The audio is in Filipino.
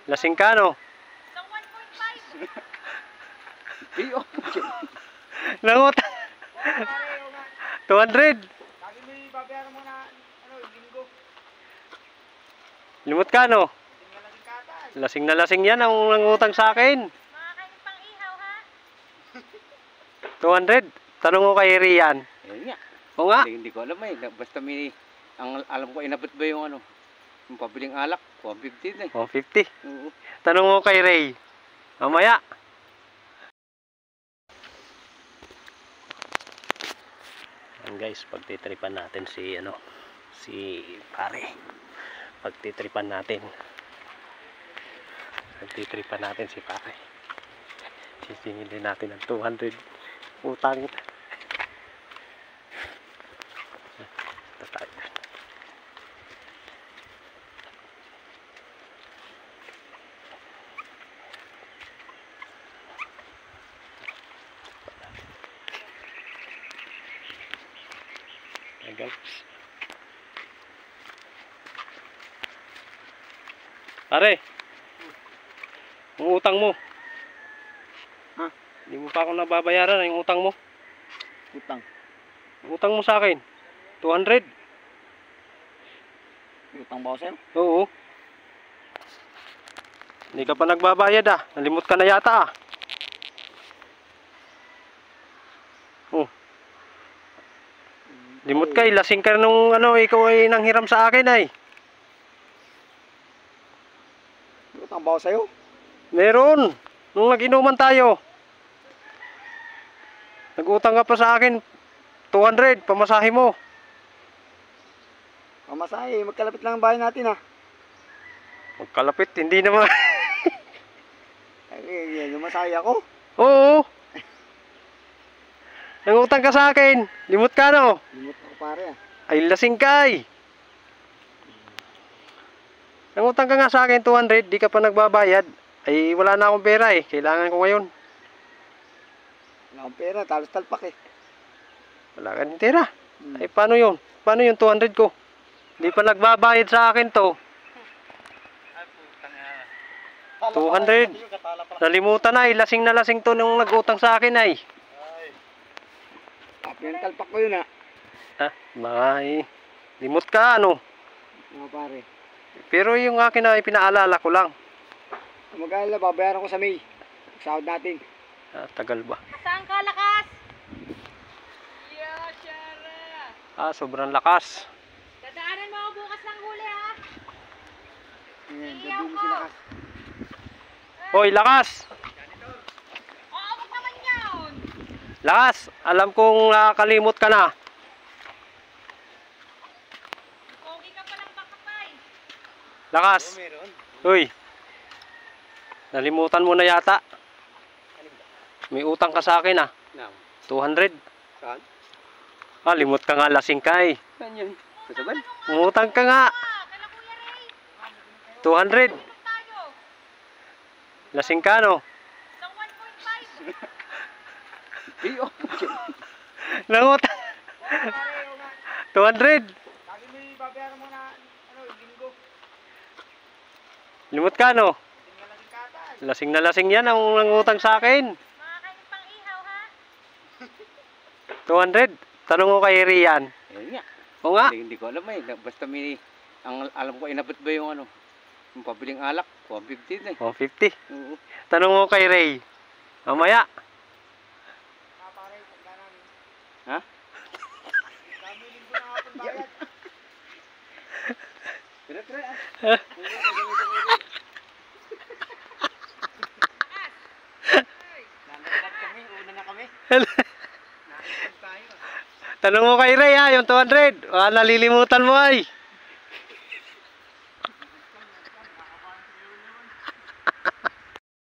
Lasing ka, no? Ng 1.5. Iyo. Nangutang. 200. Lagi mo ibabayaran mo na, linggo. Limot ka, no? Tingnan kata. Lasing na lasing yan ang nangutang sa akin. Makakain pang ihaw, ha? 200. Tanong ko kay Rian. Ayun nga. O nga. Hindi ko alam basta ang alam ko inabot ba yung yung pabiling alak, 150 na eh. 150. Oo. Tanong ko kay Ray. Mamaya. Yan guys, pagtitripan natin si pare. Pagtitripan natin si pare. Sisingin din natin ng 200 utang. Ito tayo. Guys. Pare. Yung utang mo. Ha? Hindi mo pa ako nababayaran yung utang mo. Utang. Yung utang mo sa akin. 200. Utang ba ako sa'yo? Oo. Hindi ka pa nagbabayad ah. Nalimot ka na yata ah. Oh. Limot ka, lasing ka nung ikaw ay nanghiram sa akin ay. Utang ba ako sa'yo? Meron. Nung nag-inuman tayo. Nag-utang ka pa sa akin. 200, pamasahe mo. Pamasahe, magkalapit lang ang bahay natin ah. Magkalapit, hindi naman. Ay, lumasahe ako. Oo. Nangutang ka sa akin. Limot ka no? Limot ako pare ah. Ay lasing ka ay. Nangutang ka nga sa akin 200, di ka pa nagbabayad. Ay wala na akong pera eh. Kailangan ko ngayon. Wala akong pera, talos talpak eh. Wala ka ng pera. Ay paano yun? Paano yung 200 ko? Di pa nagbabayad sa akin to. 200. Nalimutan na ay. Lasing na lasing to nung nag-utang sa akin ay. Yung talpak ko yun ah. Ha? May. Limot ka ano? Mga pare. Pero yung akin na pinaalala ko lang. Mag-alala, babayaran ko sa May. Sahod natin. Ah, tagal ba? Saan ka, lakas? Yeah, Shara. Ah, sobrang lakas. Dadaanan mo ako bukas ng huli, ha? Ayan, Iiyaw dadumi ko. sila kas. Hoy, lakas! Oo, wag naman yun. Lakas! Alam kong nakakalimot ka na. Pogi ka palang bakapay. Lakas! Hoy! Nalimutan mo na yata. May utang ka sa akin ah. 200. Saan? Ah, limot ka nga, lasing ka eh. Saan yun? Kasaban? Umutang ka nga. Kala Kuya Ray. 200. Inom tayo. Lasing ka no? Ng 1.5. Iyo. Nangutang. 200. Lagi mo ibabayaran mo na, linggo. Limot ka no? Tingnan kata. Lasing na lasing yan ang nangutang sa akin. Makakain pang ihaw, ha? 200. Tanong ko kay Rian. Ayun nga. O nga. Hindi ko alam basta ang alam ko inabot ba yung yung pabiling alak, 150 na eh. 150. Oo. Tanong ko kay Ray. Mamaya. Ha? Tanong mo kay Ray ha, yung 200. Nalilimutan mo ay.